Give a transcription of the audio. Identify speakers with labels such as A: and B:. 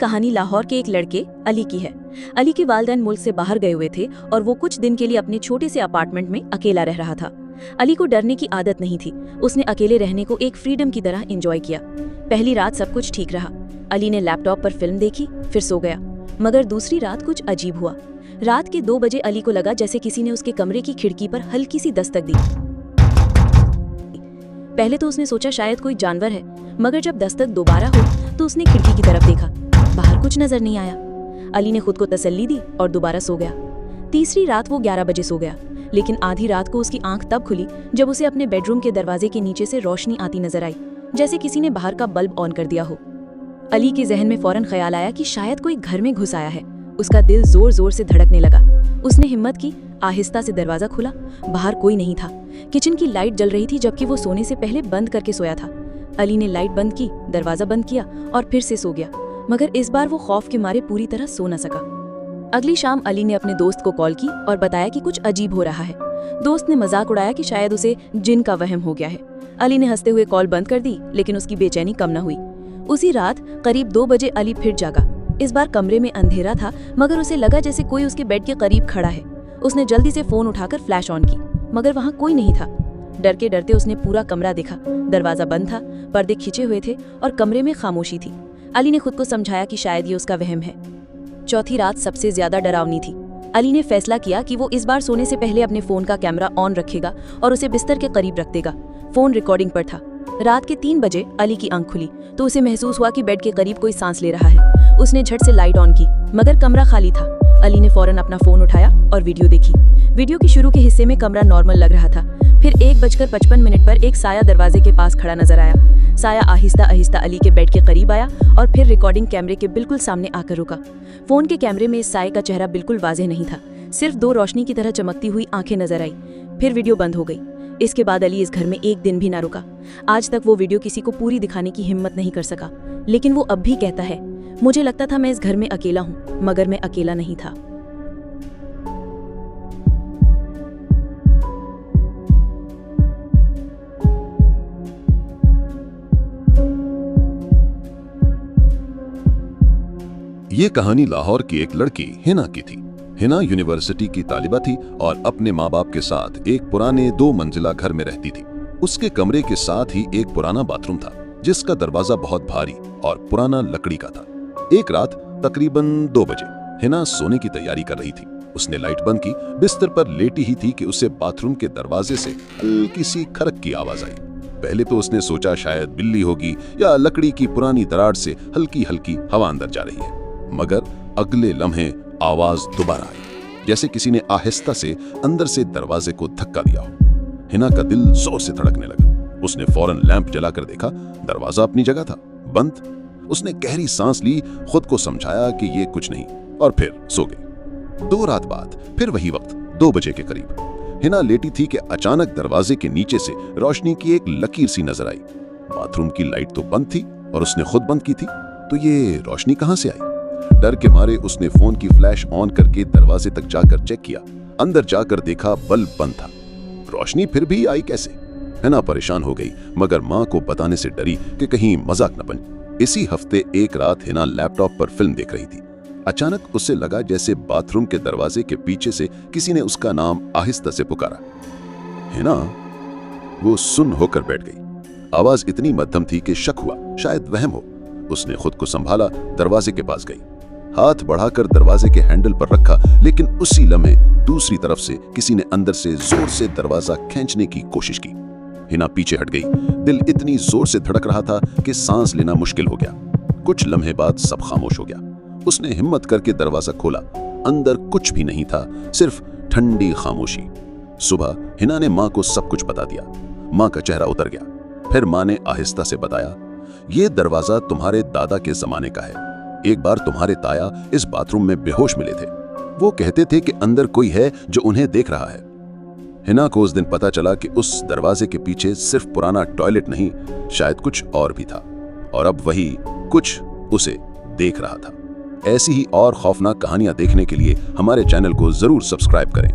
A: कहानी लाहौर के एक लड़के अली की है। अली के वालिदैन मुल्क से बाहर गए हुए थे और वो कुछ दिन के लिए अपने छोटे से अपार्टमेंट में अकेला रह रहा था। अली को डरने की आदत नहीं थी। उसने अकेले रहने को एक फ्रीडम की तरह एंजॉय किया। पहली रात सब कुछ ठीक रहा। अली ने लैपटॉप पर फिल्म देखी, फिर सो गया। मगर दूसरी रात कुछ अजीब हुआ। रात के 2 बजे अली को लगा जैसे किसी ने उसके कमरे की खिड़की पर हल्की सी दस्तक दी। पहले तो उसने सोचा शायद कोई जानवर है, मगर जब दस्तक दोबारा हुई तो उसने खिड़की की तरफ देखा। बाहर कुछ नजर नहीं आया। अली ने खुद को तसल्ली दी और दोबारा सो गया। तीसरी रात वो 11 बजे सो गया, लेकिन आधी रात को उसकी आंख तब खुली जब उसे अपने बेडरूम के दरवाजे के नीचे से रोशनी आती नजर आई, जैसे किसी ने बाहर का बल्ब ऑन कर दिया हो। अली के जहन में फौरन ख्याल आया कि शायद कोई घर में घुस आया है। उसका दिल जोर जोर से धड़कने लगा। उसने हिम्मत की, आहिस्ता से दरवाजा खुला। बाहर कोई नहीं था। किचन की लाइट जल रही थी, जबकि वो सोने से पहले बंद करके सोया था। अली ने लाइट बंद की, दरवाजा बंद किया और फिर से सो गया, मगर इस बार वो खौफ के मारे पूरी तरह सो न सका। अगली शाम अली ने अपने दोस्त को कॉल की और बताया कि कुछ अजीब हो रहा है। दोस्त ने मजाक उड़ाया कि शायद उसे जिन का वहम हो गया है। अली ने हंसते हुए कॉल बंद कर दी, लेकिन उसकी बेचैनी कम न हुई। उसी रात करीब 2 बजे अली फिर जागा। इस बार कमरे में अंधेरा था, मगर उसे लगा जैसे कोई उसके बेड के करीब खड़ा है। उसने जल्दी से फोन उठाकर फ्लैश ऑन की, मगर वहाँ कोई नहीं था। डर के डरते उसने पूरा कमरा देखा। दरवाजा बंद था, पर्दे खिंचे हुए थे और कमरे में खामोशी थी। अली ने खुद को समझाया कि शायद ये उसका वहम है। चौथी रात सबसे ज्यादा डरावनी थी। अली ने फैसला किया कि वो इस बार सोने से पहले अपने फोन का कैमरा ऑन रखेगा और उसे बिस्तर के करीब रख देगा। फोन रिकॉर्डिंग पर था। रात के 3 बजे अली की आंख खुली तो उसे महसूस हुआ कि बेड के करीब कोई सांस ले रहा है। उसने झट से लाइट ऑन की, मगर कमरा खाली था। अली ने फौरन अपना फोन उठाया और वीडियो देखी। वीडियो के शुरू के हिस्से में कमरा नॉर्मल लग रहा था। फिर 1:55 पर एक साया दरवाजे के पास खड़ा नजर आया। साया आहिस्ता आहिस्ता अली के बेड के करीब आया और फिर रिकॉर्डिंग कैमरे के बिल्कुल सामने आकर रुका। फोन के कैमरे में इस साये का चेहरा बिल्कुल वाज़ेह नहीं था। सिर्फ 2 रोशनी की तरह चमकती हुई आंखें नजर आई। फिर वीडियो बंद हो गई। इसके बाद अली इस घर में एक दिन भी ना रुका। आज तक वो वीडियो किसी को पूरी दिखाने की हिम्मत नहीं कर सका, लेकिन वो अब भी कहता है, मुझे लगता था मैं इस घर में अकेला हूँ, मगर मैं अकेला नहीं था।
B: ये कहानी लाहौर की एक लड़की हिना की थी। हिना यूनिवर्सिटी की तालिबा थी और अपने माँ बाप के साथ एक पुराने 2 मंजिला घर में रहती थी। उसके कमरे के साथ ही एक पुराना बाथरूम था, जिसका दरवाजा बहुत भारी और पुराना लकड़ी का था। एक रात तकरीबन 2 बजे हिना सोने की तैयारी कर रही थी। उसने लाइट बंद की, बिस्तर पर लेटी ही थी कि उसे बाथरूम के दरवाजे से हल्की सी खरक की आवाज आई। पहले तो उसने सोचा शायद बिल्ली होगी या लकड़ी की पुरानी दरार से हल्की हल्की हवा अंदर जा रही है, मगर अगले लम्हे आवाज दोबारा आई, जैसे किसी ने आहिस्ता से अंदर से दरवाजे को धक्का दिया हो। हिना का दिल जोर से धड़कने लगा। उसने फौरन लैंप जलाकर देखा, दरवाजा अपनी जगह था, बंद। उसने गहरी सांस ली, खुद को समझाया कि ये कुछ नहीं, और फिर सो गई। 2 रात बाद फिर वही वक्त 2 बजे के करीब हिना लेटी थी कि अचानक दरवाजे के नीचे से रोशनी की एक लकीर सी नजर आई। बाथरूम की लाइट तो बंद थी और उसने खुद बंद की थी, तो ये रोशनी कहां से आई? डर के मारे उसने फोन की फ्लैश ऑन करके दरवाजे तक जाकर चेक किया। अंदर जाकर देखा बल्ब बंद था। रोशनी फिर भी आई कैसे? हिना परेशान हो गई, मगर माँ को बताने से डरी कि कहीं मजाक न बने। इसी हफ्ते एक रात हिना लैपटॉप पर फिल्म देख रही थी। अचानक उसे लगा जैसे बाथरूम के दरवाजे के पीछे से किसी ने उसका नाम आहिस्ता से पुकारा। हिना वो सुन्न होकर बैठ गई। आवाज इतनी मध्यम थी कि शक हुआ शायद वहम हो। उसने खुद को संभाला, दरवाजे के पास गई, हाथ बढ़ाकर दरवाजे के हैंडल पर रखा, लेकिन उसी लम्हे दूसरी तरफ से किसी ने अंदर से जोर से दरवाजा खींचने की कोशिश की। हिना पीछे हट गई। दिल इतनी जोर से धड़क रहा था कि सांस लेना मुश्किल हो गया। कुछ लम्हे बाद सब खामोश हो गया। उसने हिम्मत करके दरवाजा खोला। अंदर कुछ भी नहीं था, सिर्फ ठंडी खामोशी। सुबह हिना ने माँ को सब कुछ बता दिया। माँ का चेहरा उतर गया। फिर माँ ने आहिस्ता से बताया, ये दरवाजा तुम्हारे दादा के जमाने का है। एक बार तुम्हारे ताया इस बाथरूम में बेहोश मिले थे। वो कहते थे कि अंदर कोई है जो उन्हें देख रहा है। हिना को उस दिन पता चला कि उस दरवाजे के पीछे सिर्फ पुराना टॉयलेट नहीं, शायद कुछ और भी था, और अब वही कुछ उसे देख रहा था। ऐसी ही और खौफनाक कहानियां देखने के लिए हमारे चैनल को जरूर सब्सक्राइब करें।